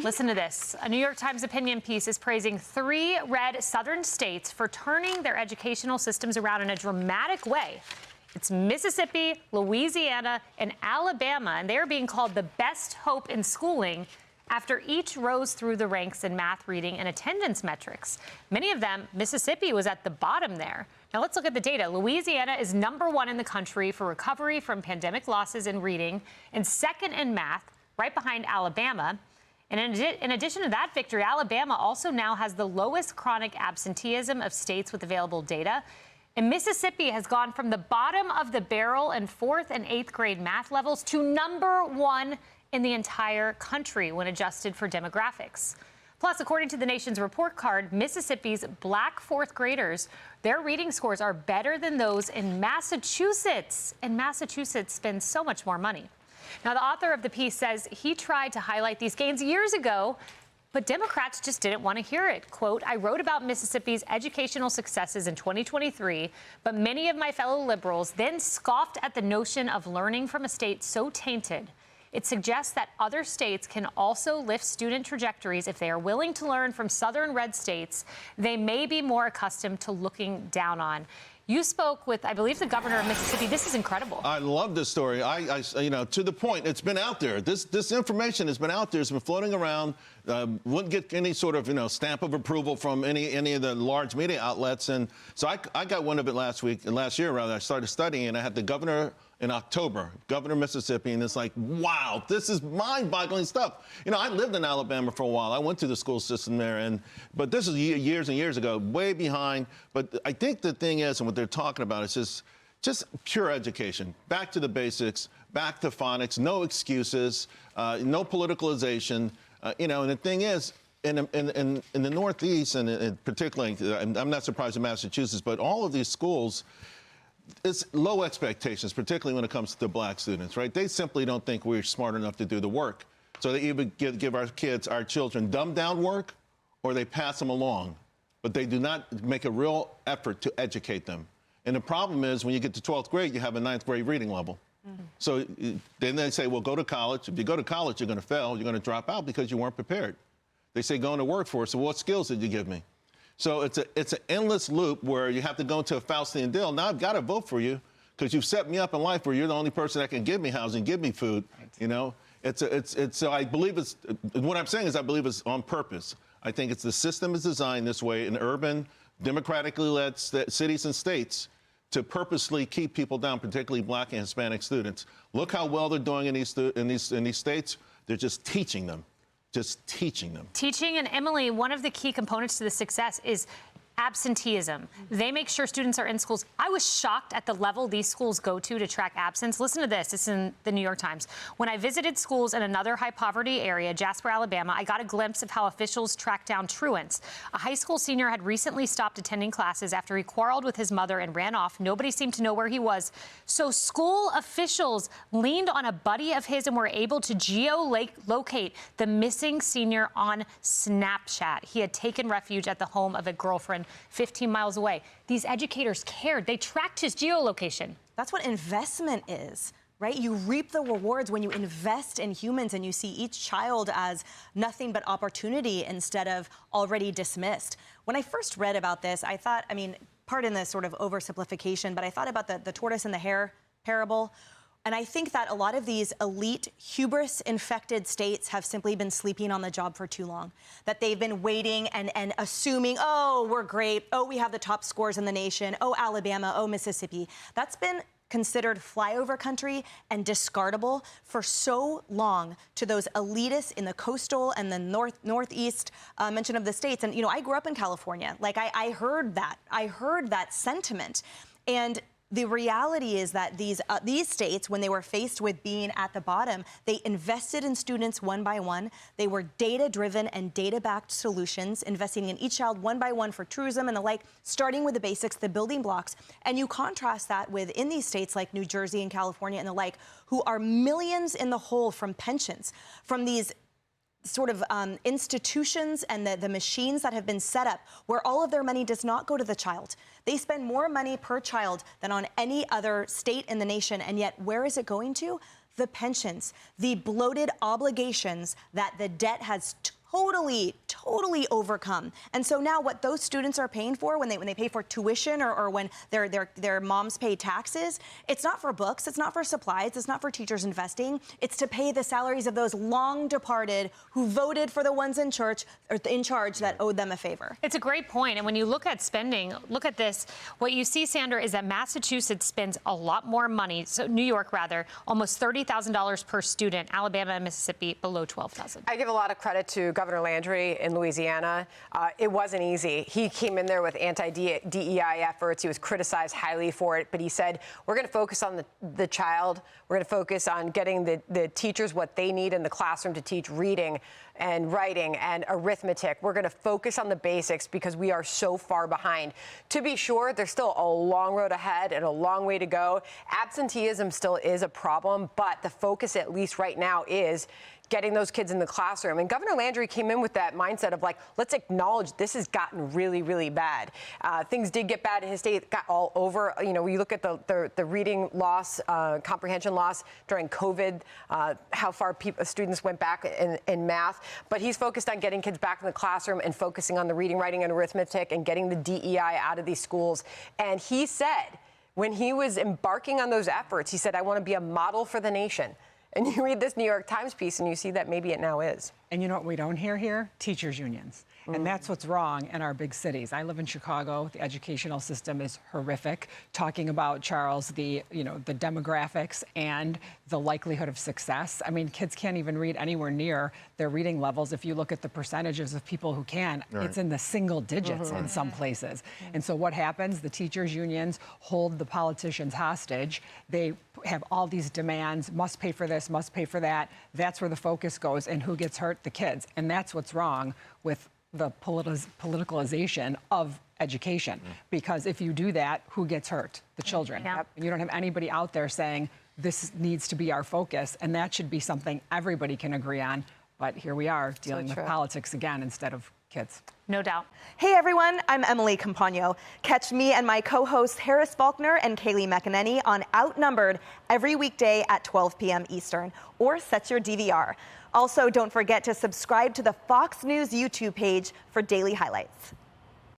Listen to this. A New York Times opinion piece is praising 3 red southern states for turning their educational systems around in a dramatic way. It's Mississippi, Louisiana, and Alabama, and they're being called the best hope in schooling after each rose through the ranks in math, reading, and attendance metrics. Many of them, Mississippi was at the bottom there. Now let's look at the data. Louisiana is #1 in the country for recovery from pandemic losses in reading and second in math, right behind Alabama. And in addition to that victory, Alabama also now has the lowest chronic absenteeism of states with available data. And Mississippi has gone from the bottom of the barrel in 4th and 8th grade math levels to #1 in the entire country when adjusted for demographics. Plus, according to the nation's report card, Mississippi's black 4th graders, their reading scores are better than those in Massachusetts. And Massachusetts spends so much more money. Now, the author of the piece says he tried to highlight these gains years ago, but Democrats just didn't want to hear it. Quote, I wrote about Mississippi's educational successes in 2023, but many of my fellow liberals then scoffed at the notion of learning from a state so tainted. It suggests that other states can also lift student trajectories if they are willing to learn from southern red states they may be more accustomed to looking down on. You spoke with, I believe, the governor of Mississippi. This is incredible. I love this story. You know, to the point, it's been out there. This information has been out there. It's been floating around. Wouldn't get any sort of, stamp of approval from any of the large media outlets. And so I got one of it last year, rather. I started studying, and I had the governor in October, governor of Mississippi, and it's like, wow, this is mind-boggling stuff. I lived in Alabama for a while. I went through the school system there, but this is years and years ago, way behind. But I think the thing is, and what they're talking about is just pure education, back to the basics, back to phonics, no excuses, no politicalization. And the thing is, in the Northeast, and particularly, I'm not surprised in Massachusetts, but all of these schools, it's low expectations, particularly when it comes to black students, right? They simply don't think we're smart enough to do the work. So they either give our children dumbed down work, or they pass them along. But they do not make a real effort to educate them. And the problem is, when you get to 12th grade, you have a 9th grade reading level. Mm-hmm. So then they say, well, go to college. If you go to college, you're going to fail. You're going to drop out because you weren't prepared. They say, go into workforce. So what skills did you give me? So it's an endless loop where you have to go into a Faustian deal. Now I've got to vote for you because you've set me up in life where you're the only person that can give me housing, give me food. Right. So I believe what I'm saying is I believe it's on purpose. I think the system is designed this way in urban, democratically led cities and states to purposely keep people down, particularly black and Hispanic students. Look how well they're doing in these states. They're just teaching them. Teaching, and Emily, one of the key components to the success is absenteeism. They make sure students are in schools. I was shocked at the level these schools go to track absence. Listen to this. It's in the New York Times. When I visited schools in another high-poverty area, Jasper, Alabama, I got a glimpse of how officials track down truants. A high school senior had recently stopped attending classes after he quarreled with his mother and ran off. Nobody seemed to know where he was. So school officials leaned on a buddy of his and were able to geolocate the missing senior on Snapchat. He had taken refuge at the home of a girlfriend 15 miles away. These educators cared. They tracked his geolocation. That's what investment is, right? You reap the rewards when you invest in humans and you see each child as nothing but opportunity instead of already dismissed. When I first read about this, I thought, pardon the sort of oversimplification, but I thought about the tortoise and the hare parable. And I think that a lot of these elite, hubris-infected states have simply been sleeping on the job for too long. That they've been waiting and assuming, oh, we're great. Oh, we have the top scores in the nation. Oh, Alabama. Oh, Mississippi. That's been considered flyover country and discardable for so long to those elitists in the coastal and the northeast mention of the states. And, I grew up in California. Like, I heard that. I heard that sentiment. And the reality is that these states, when they were faced with being at the bottom, they invested in students one by one. They were data-driven and data-backed solutions, investing in each child one by one for tourism and the like, starting with the basics, the building blocks. And you contrast that with in these states like New Jersey and California and the like, who are millions in the hole from pensions, from these sort of institutions and the machines that have been set up where all of their money does not go to the child. They spend more money per child than on any other state in the nation, and yet where is it going to? The pensions, the bloated obligations that the debt has totally overcome. And so now what those students are paying for when they pay for tuition or when their moms pay taxes, it's not for books, it's not for supplies, it's not for teachers investing, it's to pay the salaries of those long departed who voted for the ones in charge that owed them a favor. It's a great point. And when you look at spending, look at this. What you see, Sandra, is that Massachusetts spends a lot more money, so New York rather, almost $30,000 per student. Alabama and Mississippi below $12,000. I give a lot of credit to Governor Landry in Louisiana. It wasn't easy. He came in there with anti-DEI efforts. He was criticized highly for it, but he said, we're going to focus on the child. We're going to focus on getting the teachers what they need in the classroom to teach reading and writing and arithmetic. We're going to focus on the basics because we are so far behind. To be sure, there's still a long road ahead and a long way to go. Absenteeism still is a problem, but the focus, at least right now, is getting those kids in the classroom. And Governor Landry came in with that mindset of like, let's acknowledge this has gotten really, really bad. Things did get bad in his state. It got all over. You know, you look at the reading loss, comprehension loss during COVID, how far students went back in math. But he's focused on getting kids back in the classroom and focusing on the reading, writing, and arithmetic and getting the DEI out of these schools. And he said, when he was embarking on those efforts, he said, I want to be a model for the nation. And you read this New York Times piece and you see that maybe it now is. And you know what we don't hear here? Teachers' unions. And that's what's wrong in our big cities. I live in Chicago. The educational system is horrific. Talking about, Charles, the demographics and the likelihood of success. I mean, kids can't even read anywhere near their reading levels. If you look at the percentages of people who can, it's in the single digits in some places. And so what happens? The teachers' unions hold the politicians hostage. They have all these demands, must pay for this, must pay for that. That's where the focus goes. And who gets hurt? The kids. And that's what's wrong with the politicalization of education. Because if you do that, who gets hurt? The children. Yeah. And you don't have anybody out there saying this needs to be our focus, and that should be something everybody can agree on. But here we are dealing with politics again instead of kids. No doubt. Hey everyone, I'm Emily Campagno. Catch me and my co-hosts Harris Faulkner and Kaylee McEnany on Outnumbered every weekday at 12 p.m. Eastern, or set your DVR. Also, don't forget to subscribe to the Fox News YouTube page for daily highlights.